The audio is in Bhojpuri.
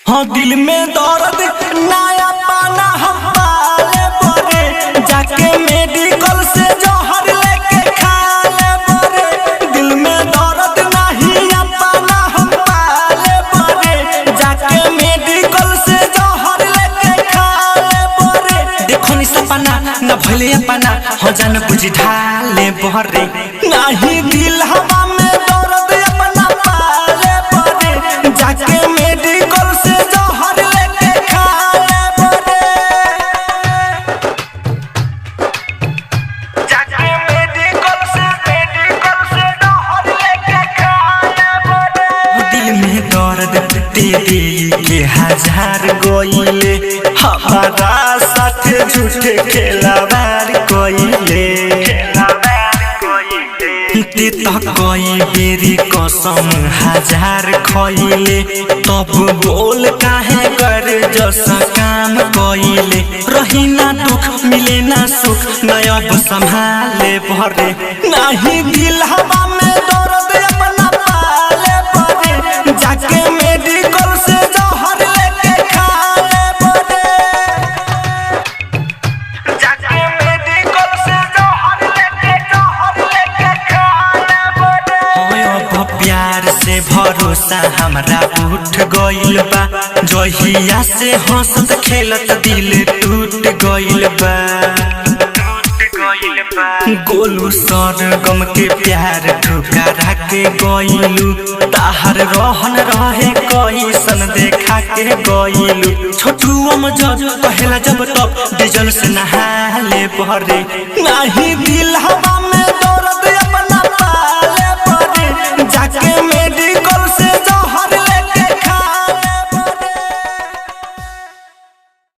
हाँ दिल में दर्द नया पाना हम पाले बरे जाके मेडिकल से जहर लेके खाले बरे। दिल में दर्द नहीं पाना हम पाले बरे जाके मेडिकल से जहर लेके खाले बरे। देखो नि सपना न भइले अपना हो जान बुझी ढाले बरे नहीं दिल हवा में दर्द अपना पाले बरे जाके मेडिकल से जहर लेके खाले बरे जाके मेडिकल से जहर लेके खाले बरे। दिल में दर्द तेरे के हजार गोइले हमारा साथ झूठे खेलावार कोइले ते तक कोई बेरी कसम हजार खोइले तब बोल काहे कर जस काम कोइले। रही ना दुख मिले ना सुख नयब संभाले भरे नहीं दिल हवा में दर्द अपना पाले बरे जाके मेडिकल से जहर लेके खाले बरे जाके मेडिकल से जहर लेके खाले बरे। अब प्यार से भरोसा हमरा उठ गइल बा जहिया से हंसत खेलत दिल टूट गइल बा। गोलू सरगम के प्यार ठुकरा के गइलू ताहर रहन रहे कैसन देखा के गइलू। छोटू अमजद कहेला जब तब डीजल से नहाले भरे नहीं दिल हवा में